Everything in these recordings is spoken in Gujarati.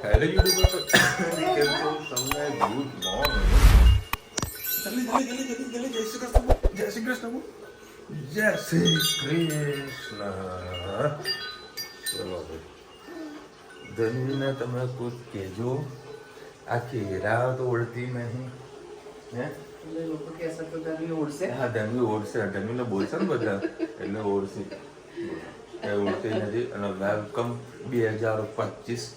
હેલો યુટ્યુબર કેમ છો તમને ગુડ મોર્નિંગ જલ્દી જય શ્રી કૃષ્ણ જય શ્રી કૃષ્ણ જય શ્રી કૃષ્ણ ચલો ભાઈ ધનવીને તમે કુછ કહેજો આખી રાત ઓળતી નહીં હે લોકો કહેશે તો ધનવી ઓળશે. હા ધનવી ઓળશે ધનવીને બોલશે ને બધા એટલે ઓળશે એ ઓળતી નથી અને વેલકમ 2025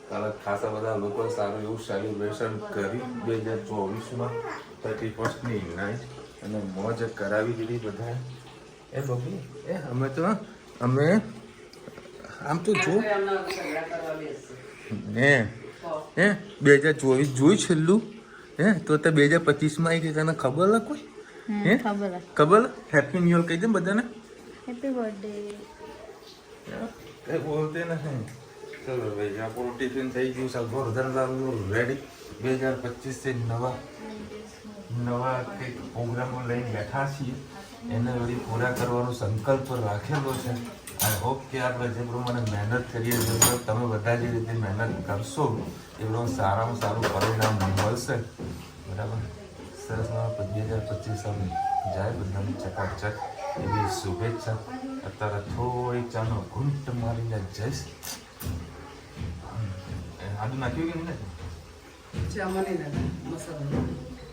કાલે ખાસા બધા લોકો સારું એવું સેલિબ્રેશન કરી 2024માં 31st નાઈટ અને મોજ કરાવી દીધી બધા એ બબલી એ અમે આમ તો જો ને હે 2024 જોઈ છેલ્લું હે તો 2025માં આવી તને ખબર લા કોઈ હે ખબર હેપી ન્યુ યર કહી દે બધાને હેપી બર્થડે એ બોલતે નહીં ચલો ભાઈ આપણું ટિફિન થઈ ગયું છે ગોરધનલાલનું રેડી 2025 થી નવા કંઈક પ્રોગ્રામો લઈને બેઠા છીએ એને વળી પૂરા કરવાનો સંકલ્પ રાખેલો છે આઈ હોપ કે આપણે જે પ્રમાણે મહેનત કરીએ છીએ તમે બધા જે રીતે મહેનત કરશો એ પ્રમાણે સારામાં સારું પરિણામ મળશે બરાબર સરસ 2025 જાય બધાને ચકાચક એવી શુભેચ્છા અત્યારે થોડી ચાનો ઘૂંટ મારીને જઈશ આદુ નાખ્યું કે નહીં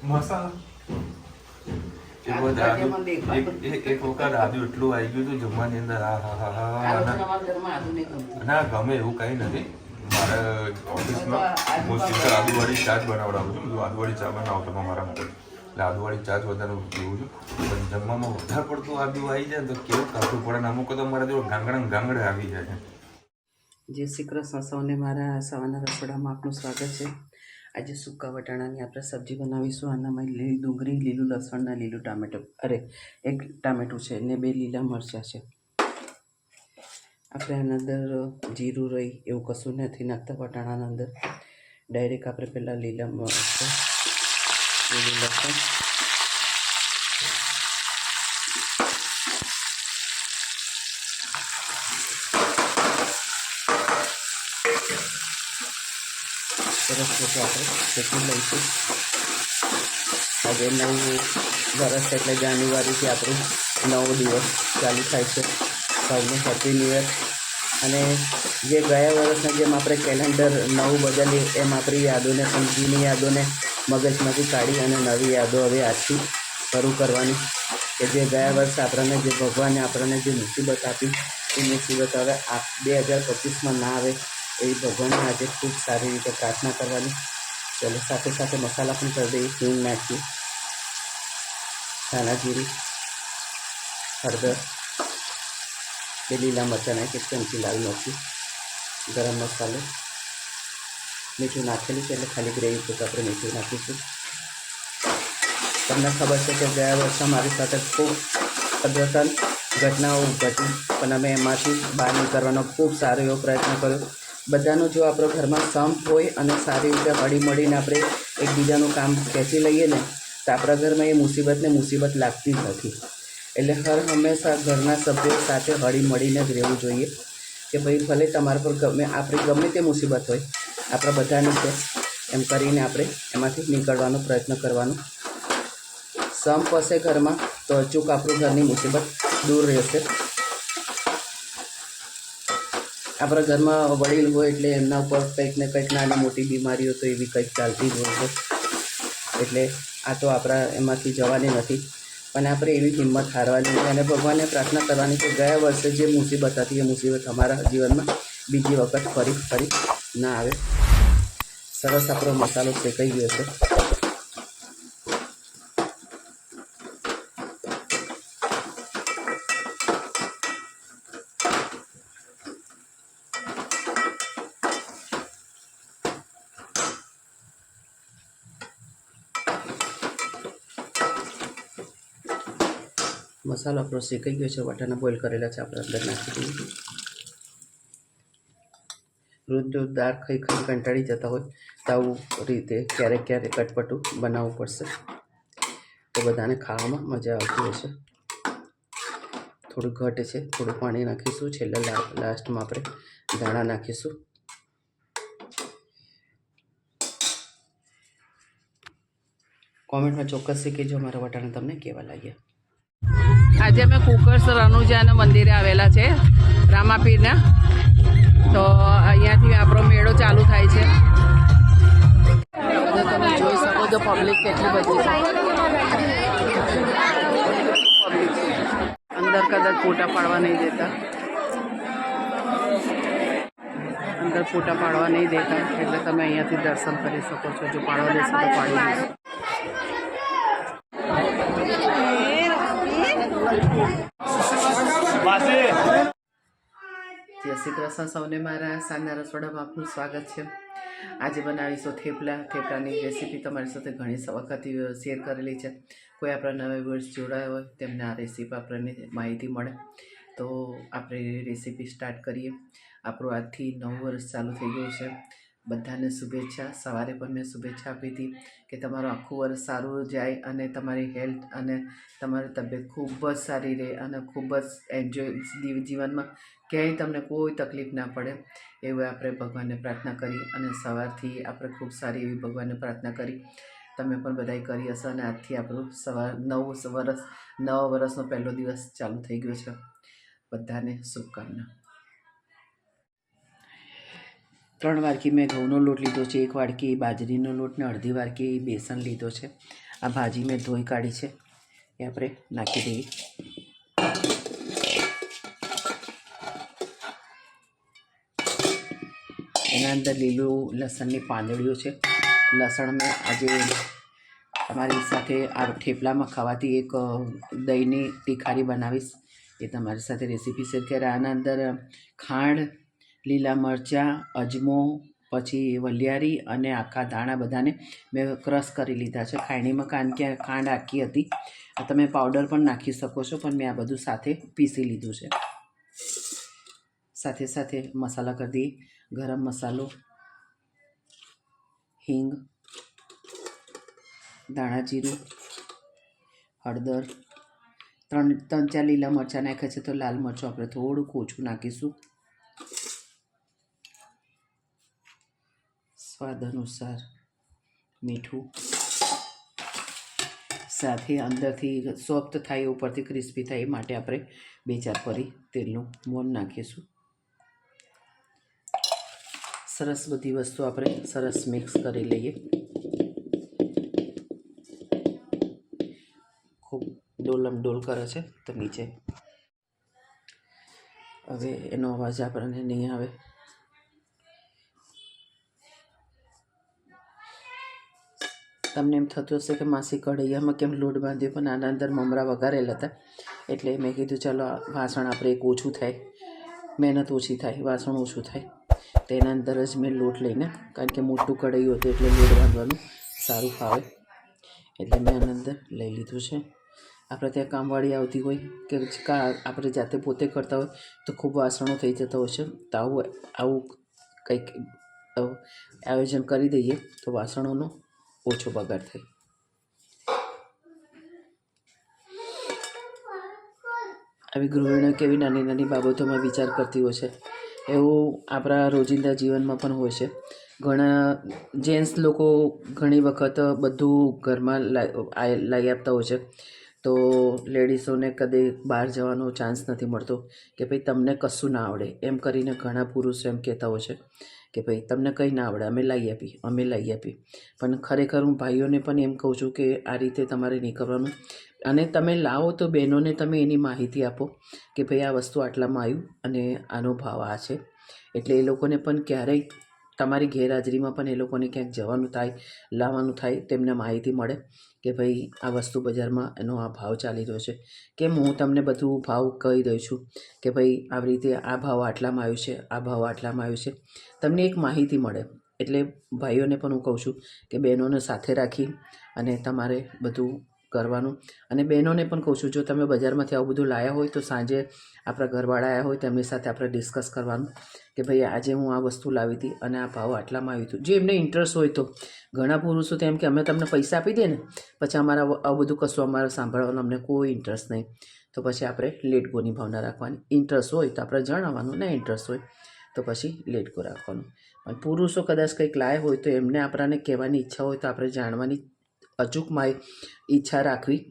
મસાલા એક વખત આદુ એટલું આવી ગયું હતું જમવાની અંદર ના ગમે એવું કઈ નથી મારે ઓફિસમાં હું સીધા આદુવાળી ચા જ બનાવડાવું છું આદુવાળી ચા બનાવતો મારા માટે એટલે આદુવાળી ચા જ વધારે પીવું છું પણ જમવામાં વધારે પડતું આદુ આવી જાય તો કેવું કાઢવું પડે ને અમુક તો મારા જેવો ગાંગડે આવી જાય છે. જય શ્રી કૃષ્ણ સૌને મારા સવારના રસોડામાં આપનું સ્વાગત છે. આજે સૂકા વટાણાની આપણે સબ્જી બનાવીશું. આનામાં લીલી ડુંગળી, લીલું લસણ ને લીલું ટામેટું એક ટામેટું છે ને 2 લીલા મરચાં છે. આપણે આના અંદર જીરું રહી એવું કશું નથી નાખતા વટાણાના અંદર. ડાયરેક્ટ આપણે પહેલાં લીલા મરચાં, લીલું લસણ, સરસ રીતે આપણે ચટણી લઈશું. આજે નવું વર્ષ એટલે જાન્યુઆરીથી આપણું નવો દિવસ ચાલુ થાય છે. સૌને હેપી ન્યૂ યર. અને જે ગયા વર્ષના જેમ આપણે કેલેન્ડર નવું બદલીએ એમ આપણી યાદોને પણ જૂની યાદોને મગજમાંથી કાઢી અને નવી યાદો હવે આજથી શરૂ કરવાની કે જે ગયા વર્ષે આપણને જે ભગવાને આપણને જે મુસીબત આપી એ મુસીબત હવે 2025માં ના આવે એવી ભગવાનને આજે ખૂબ સારી રીતે પ્રાર્થના કરવાની. ચલો સાથે સાથે મસાલા પણ કરી દઈએ. હિંગ નાખીએ, ધાણા જીરું, હળદર, 2 લીલા મરચાં નાખી, ચમચી લાલ મરચું, ગરમ મસાલો, મીઠું નાખેલું છે એટલે ખાલી ગ્રેવી પૂરતું આપણે મીઠું નાખીશું. તમને ખબર છે કે ગયા વર્ષે મારી સાથે ખૂબ અદ્ભુત ઘટનાઓ ઘટી પણ અમે એમાંથી બહાર નીકળવાનો ખૂબ સારો એવો પ્રયત્ન કર્યો. બધાનું જો આપણો ઘરમાં સંપ હોય અને સારી રીતે હળીમળીને આપણે એકબીજાનું કામ ખેંચી લઈએ ને તો આપણા ઘરમાં એ મુસીબત લાગતી જ નથી. એટલે હંમેશા ઘરના સભ્યો સાથે હળીમળીને જ રહેવું જોઈએ કે ભાઈ ભલે તમારા પર ગમે તે મુસીબત હોય આપણા બધાની છે એમ કરીને આપણે એમાંથી નીકળવાનો પ્રયત્ન કરવાનો. સંપ હશે ઘરમાં તો અચૂક આપણું ઘરની મુસીબત દૂર રહેશે. આપણા ઘરમાં વડીલ હોય એટલે એમના ઉપર કંઈક ને કંઈક નાની મોટી બીમારીઓ તો એવી કંઈક ચાલતી જ હોય છે. એટલે આ તો આપણા એમાંથી જવાની નથી પણ આપણે એવી હિંમત હારવાની છે અને ભગવાનને પ્રાર્થના કરવાની કે ગયા વર્ષે જે મુસીબત હતી એ મુસીબત અમારા જીવનમાં બીજી વખત ફરી ના આવે. સરસ આપણો મસાલો શેકાઈ ગયો છે. મસાલો આપણો શેકાઈ ગયો છે. વટાણા બોઇલ કરેલા છે આપણે અંદર નાખી દઈએ. રોજ દાળ ખાઈ કંટાળી જતા હોય તો આવું રીતે ક્યારેક ચટપટું બનાવવું પડશે તો બધાને ખાવામાં મજા આવતી હશે. થોડું ઘટ છે, થોડું પાણી નાખીશું. છેલ્લે લાસ્ટમાં આપણે ધાણા નાખીશું. કોમેન્ટમાં ચોક્કસથી કહેજો અમારા વટાણા તમને કેવા લાગ્યા. આજે અમે કુકર્સ રણુજાના મંદિરે આવેલા છે રામાપીરના. તો અહીંયાથી આપણો મેળો ચાલુ થાય છે. તમે જોઈ શકો છો પબ્લિક કેટલી બધી છે. અંદર કદાચ ફોટા પાડવા નહીં દેતા, અંદર ફોટા પાડવા નહીં દેતા, એટલે તમે અહીંયાથી દર્શન કરી શકો છો. જો પાડવા દેશો તો પાડી દેશો. જય શ્રી કૃષ્ણ સૌને. મારા સાંજના રસોડામાં આપનું સ્વાગત છે. આજે બનાવીશું થેપલા. થેપલાની રેસીપી તમારી સાથે ઘણી વખત શેર કરેલી છે. કોઈ આપણા નવા વર્ષ જોડાયા હોય તેમને આ રેસીપી આપણને માહિતી મળે. તો આપણે રેસીપી સ્ટાર્ટ કરીએ. આપણું આજથી 9 વર્ષ ચાલુ થઈ ગયું છે. બધાને શુભેચ્છા. સવારે પણ મેં શુભેચ્છા આપી હતી કે તમારું આખું વર્ષ સારું જાય અને તમારી હેલ્થ અને તમારી તબિયત ખૂબ જ સારી રહે અને ખૂબ જ એન્જોય જીવનમાં ક્યાંય તમને કોઈ તકલીફ ના પડે એવું આપણે ભગવાનને પ્રાર્થના કરી અને સવારથી આપણે ખૂબ સારી એવી ભગવાનને પ્રાર્થના કરી. તમે પણ બધાએ કરી હશે અને આજથી આપણું નવા વર્ષનો પહેલો દિવસ ચાલુ થઈ ગયો છે. બધાને શુભકામના. 3 વાડકી મેં ઘઉંનો લોટ લીધો છે, 1 વાડકી બાજરીનો લોટ ને અડધી વાડકી બેસન લીધો છે. આ ભાજી મેં ધોઈ કાઢી છે એ આપણે નાખી દઈએ. એના અંદર લીલું લસણની પાંદડીઓ છે. લસણ મેં આજે તમારી સાથે આ થેપલામાં ખાવાતી એક દહીંની તીખારી બનાવીશ, એ તમારી સાથે રેસીપી શેર કરી. આના અંદર ખાંડ, લીલા મરચાં, અજમો, પછી વલિયારી અને આખા ધાણા બધાને મેં ક્રશ કરી લીધા છે ખાંડણીમાં, કારણ કે ખાંડ આખી હતી. તમે પાવડર પણ નાખી શકો છો, પણ મેં આ બધું સાથે પીસી લીધું છે. સાથે સાથે મસાલા કરી દઈએ. ગરમ મસાલો, હિંગ, ધાણા જીરું, હળદર, 3-4 લીલા મરચાં નાખ્યા છે. તો લાલ મરચું આપણે થોડુંક ઓછું નાખીશું. સ્વાદ અનુસાર મીઠું. સાથે અંદરથી સોફ્ટ થાય, ઉપરથી ક્રિસ્પી થાય એ માટે આપણે 2-4 પરી તેલનું મોણ નાખીશું. સરસ બધી વસ્તુ આપણે સરસ મિક્સ કરી લઈએ. ખૂબ ડોલમ ડોલ કરે છે તો નીચે હવે એનો અવાજ આપણને નહીં આવે. તમને એમ થતું હશે કે માસી કઢૈયામાં કેમ લોટ બાંધ્યો, પણ આના અંદર મમરા વઘારેલા હતા એટલે મેં કીધું ચાલો વાસણ આપણે એક ઓછું થાય, મહેનત ઓછી થાય, વાસણ ઓછું થાય. તેના અંદર જ મેં લોટ લઈને, કારણ કે મોટું કઢાયું હતું એટલે લોટ બાંધવાનું સારું ફાવે એટલે મેં આના અંદર લઈ લીધું છે. આપણે ત્યાં કામવાળી આવતી હોય કે આપણે જાતે પોતે કરતા હોય તો ખૂબ વાસણો થઈ જતા હોય છે. તો આવું કંઈક આયોજન કરી દઈએ તો વાસણોનો ઓછો બગાડ થાય. આવી ગૃહિણીઓ કેવી નાની નાની બાબતોમાં વિચાર કરતી હોય છે, એવું આપણા રોજિંદા જીવનમાં પણ હોય છે. ઘણા જેન્ટ્સ લોકો ઘણી વખત બધું ઘરમાં લાવી આપતા હોય છે, તો લેડીઝોને કદી બહાર જવાનો ચાન્સ નથી મળતો કે ભાઈ તમને કશું ના આવડે એમ કરીને ઘણા પુરુષો એમ કહેતા હોય છે કે ભાઈ તમને કંઈ ના આવડે, અમે લાવી આપી. પણ ખરેખર હું ભાઈઓને પણ એમ કહું છું કે આ રીતે તમારે નહીં કરવાનું. અને તમે લાવો તો બહેનોને તમે એની માહિતી આપો કે ભાઈ આ વસ્તુ આટલામાં આવ્યું અને આનો ભાવ આ છે. એટલે એ લોકોને પણ ક્યારેય તમારી ગેરહાજરીમાં પણ એ લોકોને ક્યાંક જવાનું થાય, લાવવાનું થાય, તેમને માહિતી મળે કે ભાઈ આ વસ્તુ બજારમાં એનો આ ભાવ ચાલી રહ્યો છે. કેમ હું તમને બધું ભાવ કહી દઉં છું કે ભાઈ આવી રીતે આ ભાવ આટલામાં આવ્યું છે, આ ભાવ આટલામાં આવ્યું છે, તમને એક માહિતી મળે. એટલે ભાઈઓને પણ હું કહું છું કે બહેનોને સાથે રાખી અને તમારે બધું કરવાનું. અને બહેનોને પણ કહું છું, જો તમે બજારમાંથી આવું બધું લાવ્યા હોય તો સાંજે આપણા ઘરવાળા આવ્યા હોય તેમની સાથે આપણે ડિસ્કસ કરવાનું કે ભાઈ આજે હું આ વસ્તુ લાવી હતી અને આ ભાવ આટલામાં આવ્યું હતું. જે એમને ઇન્ટરેસ્ટ હોય તો. ઘણા પુરુષો તો એમ કે અમે તમને પૈસા આપી દઈએ ને પછી અમારા આવું બધું કશું અમારે સાંભળવાનું અમને કોઈ ઇન્ટરેસ્ટ નહીં, તો પછી આપણે લેટ ગોની ભાવના રાખવાની. ઇન્ટરેસ્ટ હોય તો આપણે જણાવવાનું, ના ઇન્ટરેસ્ટ હોય તો પછી લેટ ગો રાખવાનું. પણ પુરુષો કદાચ કંઈક લાવ્યા હોય તો એમને આપણને કહેવાની ઈચ્છા હોય તો આપણે જાણવાની અચૂક ઈચ્છા રાખવી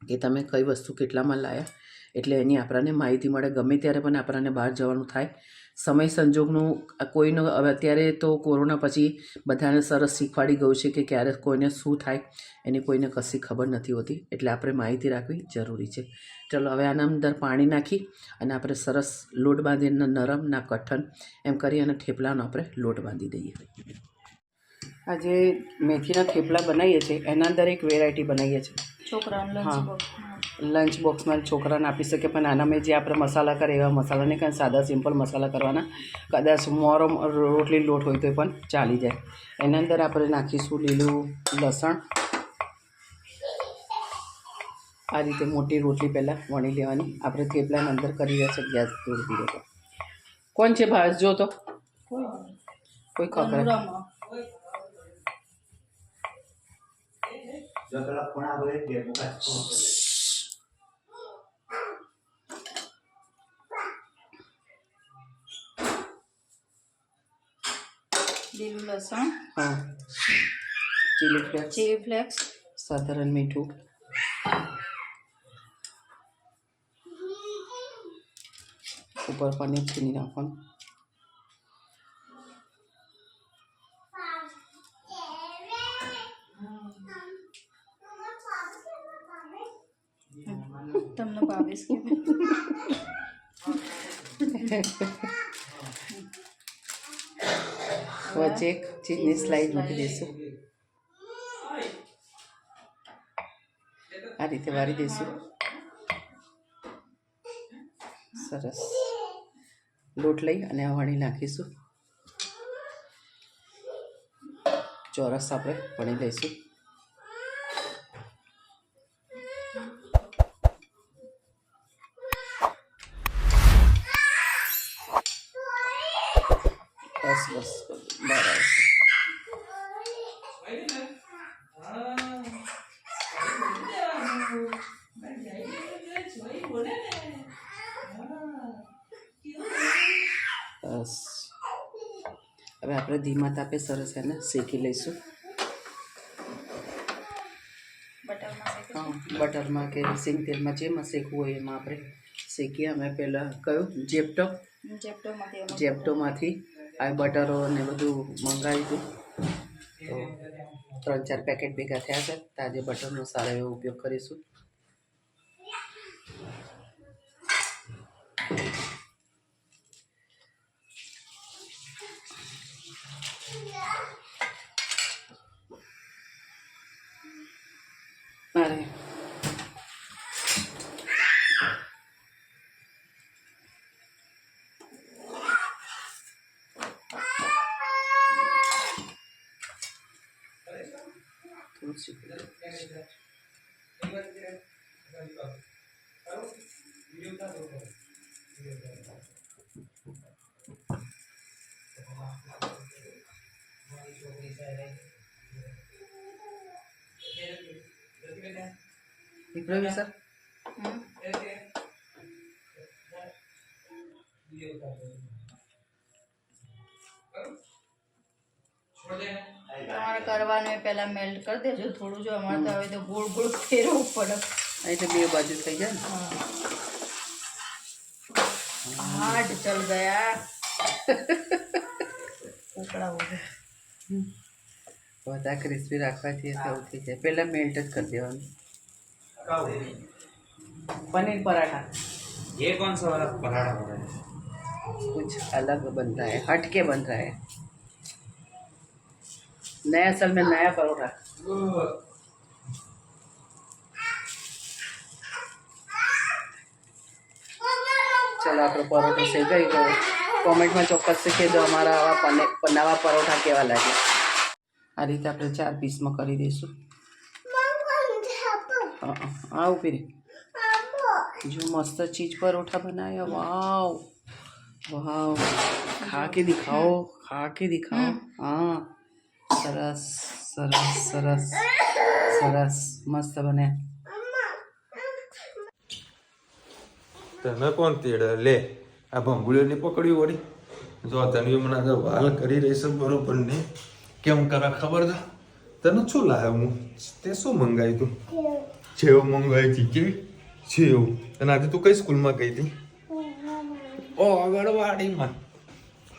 કે તમે કઈ વસ્તુ કેટલામાં લાયા, એટલે એની આપણને માહિતી મળે. ગમે ત્યારે પણ આપણને બહાર જવાનું થાય, સમય સંજોગનું કોઈનો હવે અત્યારે તો કોરોના પછી બધાને સરસ શીખવાડી ગયું છે કે ક્યારે કોઈને શું થાય એની કોઈને કશી ખબર નથી હોતી, એટલે આપણે માહિતી રાખવી જરૂરી છે. ચલો હવે આના અંદર પાણી નાખી અને આપણે સરસ લોટ બાંધીને નરમ ના કઠણ એમ કરી અને થેપલાનો આપણે લોટ બાંધી દઈએ. આજે મેથીના થેપલા બનાવીએ છીએ, એના અંદર એક વેરાયટી બનાવીએ છીએ. છોકરાઓને લંચ બોક્સમાં છોકરાને આપી શકે, પણ આના મેં જે આપણે મસાલા કરે એવા મસાલા નહીં, કારણ સાદા સિમ્પલ મસાલા કરવાના. કદાચ મોરો રોટલી લોટ હોય તો પણ ચાલી જાય. એના અંદર આપણે નાખીશું લીલું લસણ. આ રીતે મોટી રોટલી પહેલાં વણી લેવાની. આપણે થેપલાની અંદર કરી રહ્યા છે. ગેસ થોડી ધીરે કરો. કોણ છે બહાર જો તો કોઈ ખબર લીલું લસણ, હા, ચીલી ફ્લેક્સ, સાધારણ મીઠું, ઉપર પનીર છીની નાખવાનું. તમને ભાવીશ કે વચ્ચે એક ચીઝની સ્લાઇડ મૂકી દઈશું. આ રીતે વારી દઈશું. સરસ લોટ લઈ અને વણી નાખીશું. ચોરસ આપણે વણી લઈશું. બસ બસ બરાબર. બસ હવે આપણે ધીમા તાપે સરસ એને શેકી લઈશું. બટરમાં કે સિંગ તેલમાં જેમાં શેકવું હોય એમાં આપણે શેકીએ. અમે પહેલાં કયું જેપ્ટોમાંથી આ બટરો ને બધું મંગાવ્યું હતું, તો 3-4 પેકેટ ભેગા થયા છે. તો આજે બટરનો સારો એવો ઉપયોગ કરીશું. અરે નીકળ્યું સર. તમારે કરવાનું એ પહેલા મેલ્ટ કરી દેજો થોડું. જો અમારે તો હવે તો ગોળ ગોળ ફેરવવું પડે. એટલે બે બાજુ થઈ જાય ને. હાર્ડ ચલ ગયા ઉકળા વગર. બધા ક્રિસ્પી રાખવાથી એવું થઈ જાય. પહેલાં મેલ્ટ જ કરી દેવાનું. पनीर पराठा ये कौन सा वाला पराठा हो रहा है? कुछ अलग बन रहा है, हट के बन रहा है. नया असल में नया परोठा. चलो आप परोठा से गई तो कॉमेंट में चौक्स से कह दो हमारा नवा परोठा केवा लगे. आ रीते आप 4 पीस में कर दईशू. आओ फिर जो मस्त चीज परोठा बनाया. वाव वाव, खा के दिखाओ, खा के दिखाओ. हाँ सरस सरस सरस सरस मस्त बने. તમે કોણ તેડે લે આ ભંગુળીઓને પકડ્યું વળી. જો તને મને વાલ કરી રહી છે બરોબર ને કેમ કરે ખબર છે. તને શું લાવ્યો હું? તે શું મંગાવ્યું તું? સેવ મંગાવી હતી. કેવી સેવ? અને આજે તું કઈ સ્કૂલમાં ગઈ હતી? ઓ આંગણવાડીમાં.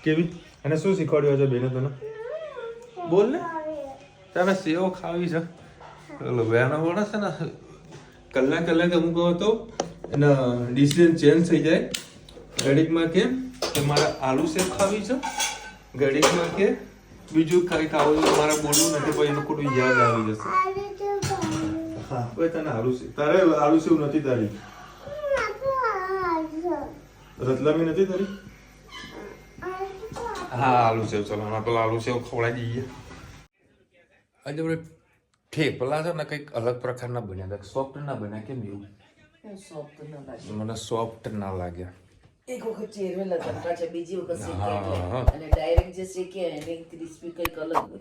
કેવી? અને શું શીખવાડ્યું છે બેને તને? બોલ ને. તને સેવ ખાવી છે? ઓલો વેનો વણો છે ને કલાક હું કહો તો એના ડિસિઝન ચેન્જ થઈ જાય. ઘડીકમાં કે મારે આલુ સેવ ખાવી છે, ઘડીકમાં કે બીજું કઈ ખાવું છે, મારે બોલવું નથી, પછી એનું ખોટું યાદ આવી જશે. હા ભાઈ તને આલુ સેવ, તારે આલુ સેવ નથી તારી, રતલામી નથી તારી. હા આલુ સેવ, ચલો આમાં પેલા આલુ સેવ ખવડાવી દઈએ. આજે આપણે થેપલા છે ને કંઈક અલગ પ્રકારના બન્યા હતા, સોફ્ટ ના બન્યા. કેમ એવું? સોફ્ટ ન લાગે. મને સોફ્ટ ના લાગ્યા. એક વખત ચેરવેલા તડકા છે, બીજી વખત શેક્યા હા, હા. એટલે. અને ડાયરેક્ટ જે શેક્યા એની ક્રિસ્પી કંઈક અલગ હોય.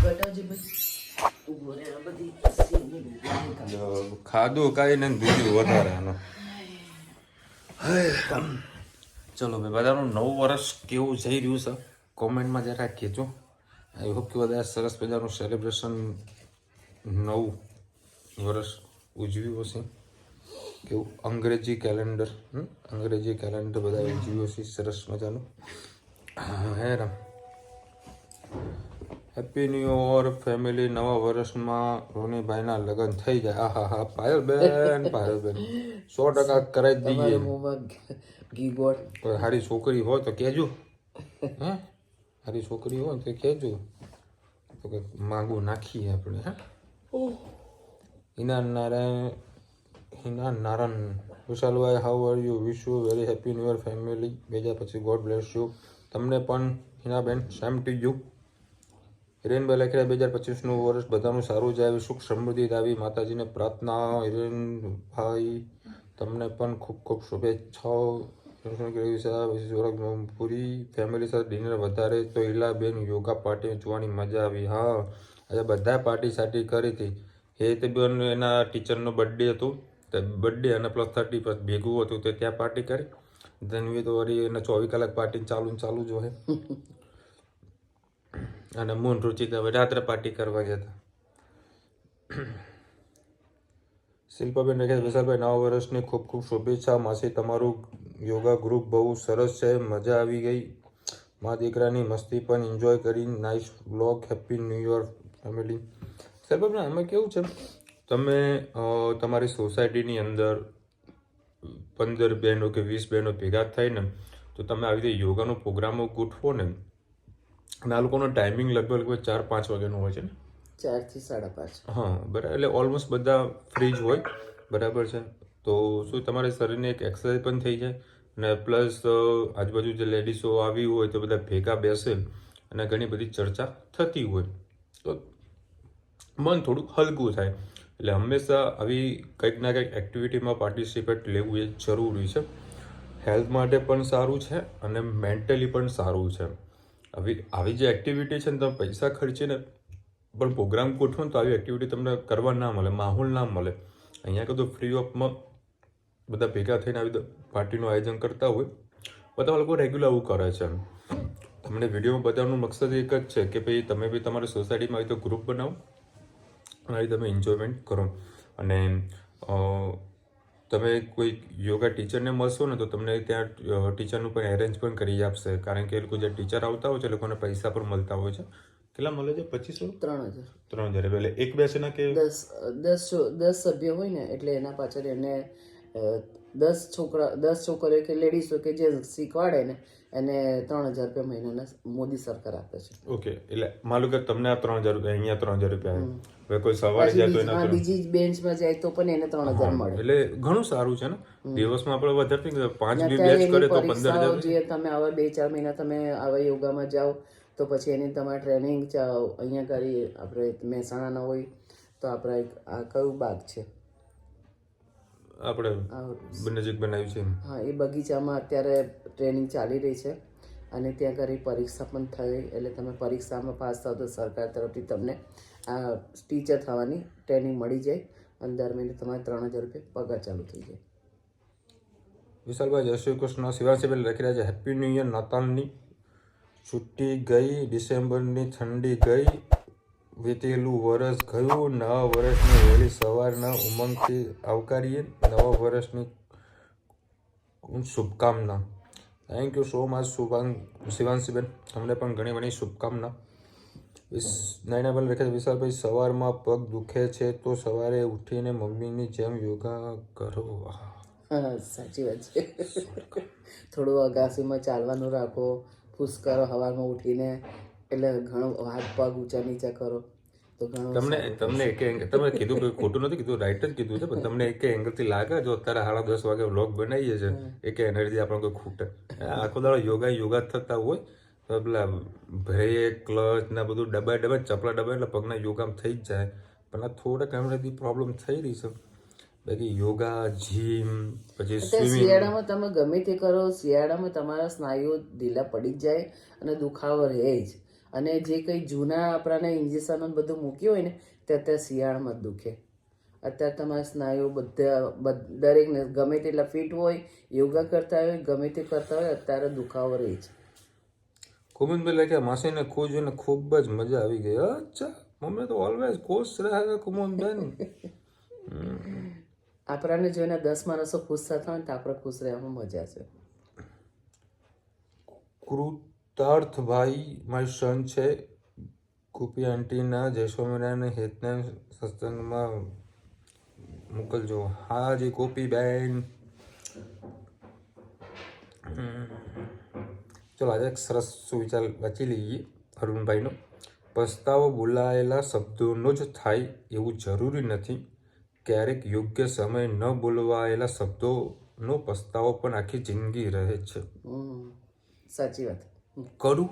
બટાજી બધી ઉભો રહે, આ બધી સેવની ભૂખી ખાય. ખાધું કાંઈ ને બીજું વધારે આનો. ચલો ભાઈ, બધાનું નવું વર્ષ કેવું જઈ રહ્યું છે કોમેન્ટમાં જરા કહેજો. આઈ હોપ કે બધા સરસ મજાનું સેલિબ્રેશન નવું વર્ષ ઉજવ્યું હશે. કેવું અંગ્રેજી કેલેન્ડર બધા ઉજવ્યું હશે સરસ મજાનું. હે Ram. Happy new year family. નવા વર્ષમાં રોનીભાઈના લગ્ન થઈ જાય. હા પાયલબેન 100% કરાવી દઈએ. તમારા મોંમાં ઘી ગોળ. કોઈ સારી છોકરી હોય તો કહેજો. હે સારી છોકરી હોય તો કહેજો, તો કંઈક માંગુ નાખીએ આપણે. હે હિના નારાયણ વિશાલભાઈ, how are you? Wish you very happy new year family 2025. God bless you. તમને પણ હિનાબેન, સેમ ટુ યુ. હિરેનભાઈ લખેલા 2025નું વર્ષ બધાનું સારું જાય, સુખ સમૃદ્ધિ આવી, માતાજીને પ્રાર્થના. હિરેનભાઈ તમને પણ ખૂબ ખૂબ શુભેચ્છાઓ. પૂરી ફેમિલી સાથે ડિનર વધારે તો હિલાબેન યોગા પાર્ટી જોવાની મજા આવી. હા આજે બધા પાર્ટી સાટી કરી હતી. એ બેન એના ટીચરનો બર્થડે હતું, તો બર્થડે અને +30 plus ભેગું હતું, તો ત્યાં પાર્ટી કરી. ધનવી તો વળી એને 24 કલાક પાર્ટી ચાલુ જ હોય. અને મોન રુચિતા હવે રાત્રે પાર્ટી કરવા ગયા હતા. શિલ્પાબેન રહે વિશાલભાઈ, નવા વર્ષની ખૂબ ખૂબ શુભેચ્છા. માસી તમારું યોગા ગ્રુપ બહુ સરસ છે, મજા આવી ગઈ. મા દીકરાની મસ્તી પણ એન્જોય કરી. Nice vlog. Happy new year family. શિલ્પાબેન આમાં કેવું છે, તમે તમારી સોસાયટીની અંદર 15 બહેનો કે 20 બહેનો ભેગા થઈને તો તમે આવી રીતે યોગાનો પ્રોગ્રામો ગોઠવો ને, અને આ લોકોનો ટાઈમિંગ લગભગ 4-5 વાગ્યાનો હોય છે ને, 4 થી 5:30. હા બરાબર. એટલે ઓલમોસ્ટ બધા ફ્રી જ હોય, બરાબર છે. તો શું તમારા શરીરને એક એક્સરસાઇઝ પણ થઈ જાય, અને પ્લસ આજુબાજુ જે લેડીઝો આવી હોય તો બધા ભેગા બેસે અને ઘણી બધી ચર્ચા થતી હોય, તો મન થોડું હલકું થાય. એટલે હંમેશા આવી કંઈક ના કંઈક એક્ટિવિટીમાં પાર્ટિસિપેટ લેવું એ જરૂરી છે. હેલ્થ માટે પણ સારું છે અને મેન્ટલી પણ સારું છે. આવી જે એક્ટિવિટી છે ને, તમે પૈસા ખર્ચીને પણ પ્રોગ્રામ ગોઠવો તો આવી એક્ટિવિટી તમને કરવા ના મળે, માહોલ ના મળે. અહીંયા કદું ફ્રી ઓફમાં બધા ભેગા થઈને આવી પાર્ટીનું આયોજન કરતા હોય, બધા લોકો રેગ્યુલર આવું કરે છે. તમને વિડીયોમાં બતાવવાનો મકસદ એક જ છે કે ભાઈ તમે બી તમારી સોસાયટીમાં આવી તો ગ્રુપ બનાવો અને આવી તમે એન્જોયમેન્ટ કરો. અને તમે કોઈ યોગા ટીચરને મળશો ને તો તમને ત્યાં ટીચરનું પણ એરેન્જ પણ કરી આપશે, કારણ કે એ લોકો જે ટીચર આવતા હોય છે એ લોકોને પૈસા પણ મળતા હોય છે. કેટલા મળે છે? 2500? 3000. એટલે એક બેસેના કે 10 સભ્ય હોય ને, એટલે એના પાછળ એને 10 છોકરીઓ કે લેડીઝો કે જે શીખવાડે ને એને 3000 રૂપિયા મહિનાના મોદી સરકાર આપે છે. ઓકે. એટલે માલું કે તમને આ 3000 રૂપિયા, અહીંયા 3000 રૂપિયા આવે. હવે કોઈ સવારે જાય તો એના બીજી બેન્ચમાં જાય તો પણ એને 3000 મળે. એટલે ઘણું સારું છે ને. દિવસમાં આપણે વધારે 5 બી બેચ કરે તો 15000. જે તમે આવા 2-4 મહિના તમે આવા યોગામાં જાઓ તો પછી એની તમારે ટ્રેનિંગ અહીંયા કરી. આપણે મહેસાણાના હોય તો આપણે આ કયું બાગ છે આપણે નજીક બનાવ્યું છે? હા, એ બગીચામાં અત્યારે ટ્રેનિંગ ચાલી રહી છે અને ત્યાં કરી પરીક્ષા પણ થઈ. એટલે તમે પરીક્ષામાં પાસ થાવ તો સરકાર તરફથી તમને આ ટીચર થવાની ટ્રેનિંગ મળી જાય અને દર મહિને તમારે 3000 રૂપિયા પગાર ચાલુ થઈ જાય. વિશાલભાઈ જય શ્રી કૃષ્ણ. શિવાંશીબેન લખી રહ્યા છે હેપી ન્યૂ યર. નાતાલની છુટ્ટી ગઈ, ડિસેમ્બરની ઠંડી ગઈ, વીતેલું વર્ષ ગયું, નવા વર્ષની વહેલી સવારના ઉમંગથી આવકારીએ. નવા વર્ષની શુભકામના. થેન્ક યુ સો મચ શિવાંશીબેન, તમને પણ ઘણી ઘણી શુભકામના. નયનાબેન લખે છે, વિશાલભાઈ સવારમાં પગ દુખે છે તો સવારે ઉઠીને મમ્મીની જેમ યોગા કરો. હા, સાચી વાત છે. થોડું અગાસીમાં ચાલવાનું રાખો, પુશ કરો સવારમાં ઉઠીને, એટલે ઘણો હાથ પગ ઊંચા નીચા કરો તો ઘણો તમને એક તમે કીધું કે ખોટું નથી કીધું, રાઈટ જ કીધું છે, પણ તમને એક એંગલથી લાગે જો અત્યારે 10:30 વાગે વ્લોગ બનાવીએ છે એક એનર્જી આપણને કોઈ ખૂટે. આખો દાડો યોગા થતા હોય તો પેલા બ્રેક ક્લચ ને બધું ડબ્બા ચપલા ડબ્બા એટલે પગના યોગામાં થઈ જ જાય, પણ આ થોડાક એમનેથી પ્રોબ્લેમ થઈ રહી છે. બાકી યોગા, જીમ, પછી સ્વિમિંગ. શિયાળામાં તમે ગમે તે કરો, શિયાળામાં તમારા સ્નાયુઓ ઢીલા પડી જ જાય અને દુખાવો રહે જ. અને જે કંઈ જૂના આપણાને ઇન્જેક્શનો બધું મૂક્યું હોય ને તે અત્યારે શિયાળામાં જ દુખે. અત્યારે તમારા સ્નાયુઓ બધા દરેકને ગમે તેટલા ફિટ હોય, યોગા કરતા હોય, ગમે તે કરતા હોય, અત્યારે દુખાવો રહે જ. કુમુદભાઈ લખ્યા, માસીને ખુશ જોઈને ખૂબ જ મજા આવી ગઈ. અચ્છા, મમ્મી તો ઓલવેઝ ખુશ રહે કુમુદબેન. આપણાને જોઈને 10 માણસો ખુશ થતા હોય ને તો આપણે ખુશ રહેવામાં મજા છે. કૃતાર્થભાઈ મારી સન છે, કુપી આંટીના જયસ્વામિનારાયણ હેતને સત્સંગમાં મોકલજો. હા જી કુપી બેન. ચલો આજે એક સરસ સુવિચાર વાંચી લઈએ અરુણભાઈનો. પસ્તાવો બોલાયેલા શબ્દોનો જ થાય એવું જરૂરી નથી. ક્યારેક યોગ્ય સમય ન બોલવાયેલા શબ્દોનો પસ્તાવો પણ આખી જિંદગી રહે છે. સાચી વાત. કડું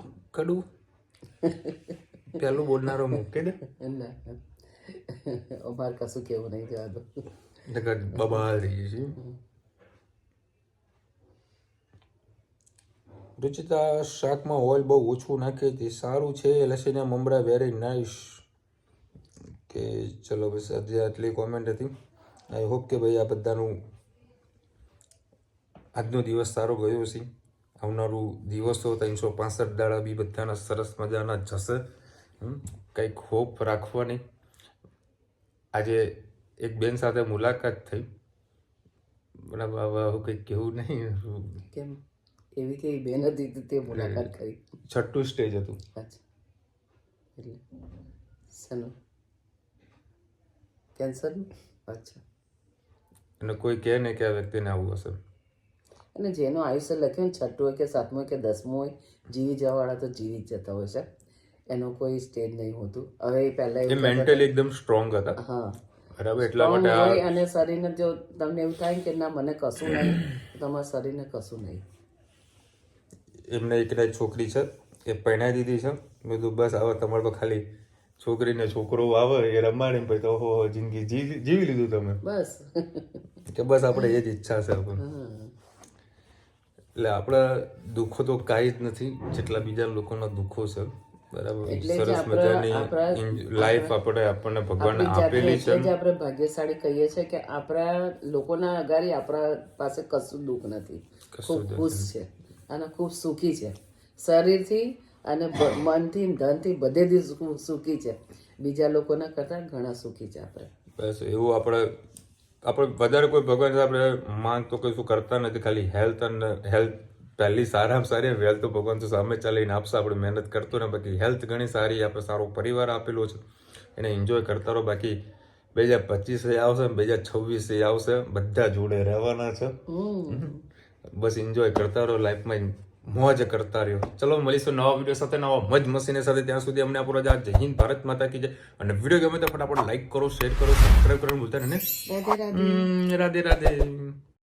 પેલું બોલનારો મૂકે દે, અમારે કશું કેવું નહીં જવાનું, બબાલ થઈ છે. રુચિતા શાકમાં ઓઇલ બહુ ઓછું નાખે તે સારું છે. લસીના મમરા વેરી નાઇસ. કે ચલો બસ આજે આટલી કોમેન્ટ હતી. આઈ હોપ કે ભાઈ આ બધાનું આજનો દિવસ સારો ગયો છે. આવનારું દિવસો 365 દાડા બી બધાના સરસ મજાના જશે. કંઈક હોપ રાખવાની. આજે એક બેન સાથે મુલાકાત થઈ, બરાબર. હવે કંઈક કેવું નહીં. કેમ એવી કઈ બેન હતી તે મુલાકાત કરી? 6ઠું સ્ટેજ હતું. અચ્છા, એટલે શેનું? કેન્સર? અચ્છા. અને કોઈ કહે ને કે આ વ્યક્તિને આવું હશે. અને જેનું આયુષ્ય લખ્યું ને 6ઠું હોય કે 7મું હોય કે 10મું હોય, જીવી જવાવાળા તો જીવી જ જતા હોય છે. એનો કોઈ સ્ટેજ નહીં હોતું. હવે પહેલા મેન્ટલી એકદમ સ્ટ્રોંગ હતા. હા, બરાબર. એટલા માટે અને શરીરને જો તમને એવું થાય કે ના મને કશું નહીં, તમારા શરીરને કશું નહીં. એમને એક છોકરી છે, એ પરણાવી દીધી છે. મેં કીધું બસ હવે તમારે તો ખાલી છોકરીને છોકરો આવે એ રમાડીને પછી તો ઓહો જિંદગી જીવી લીધું તમે. બસ કે બસ આપણે એ જ ઈચ્છા છે. એટલે આપણા દુઃખો તો કાંઈ જ નથી જેટલા બીજા લોકોના દુઃખો છે. બરાબર. સરસ મજાની લાઈફ આપણને ભગવાને આપેલી છે. આપણે ભાગ્યશાળી કહીએ છીએ કે આપણા લોકોના અગાડી આપણા પાસે કશું દુઃખ નથી, ખૂબ ખુશ છે અને ખૂબ સુખી છે. શરીરથી અને મનથી ધનથી બધેથી સુખી છે. બીજા લોકોના કરતાં ઘણા સુખી છે આપણે. બસ એવું આપણે વધારે કોઈ ભગવાન આપણે માંગ તો કશું કરતા નથી. ખાલી હેલ્થ અને હેલ્થ પહેલી સારામાં સારી. હેલ્થ તો ભગવાન તો સામે ચાલીને આપશે, આપણે મહેનત કરતો ને. બાકી હેલ્થ ઘણી સારી, આપણે સારો પરિવાર આપેલો છે, એને એન્જોય કરતા રહો. બાકી 2025 આવશે, 2026 આવશે, બધા જોડે રહેવાના છે. બસ એન્જોય કરતા રહો, લાઈફમાં મોજ કરતા રહ્યો. ચલો મળીશું નવા વિડીયો સાથે, નવા મજ મસીને સાથે. ત્યાં સુધી અમને આપણો જય હિન્દ, ભારત માતા કી જય. અને વિડીયો ગમે તો ફટાફટ લાઈક કરો, શેર કરો, સબસ્ક્રાઈબ કરવાનું ભૂલતા નહીં. રાધે રાધે.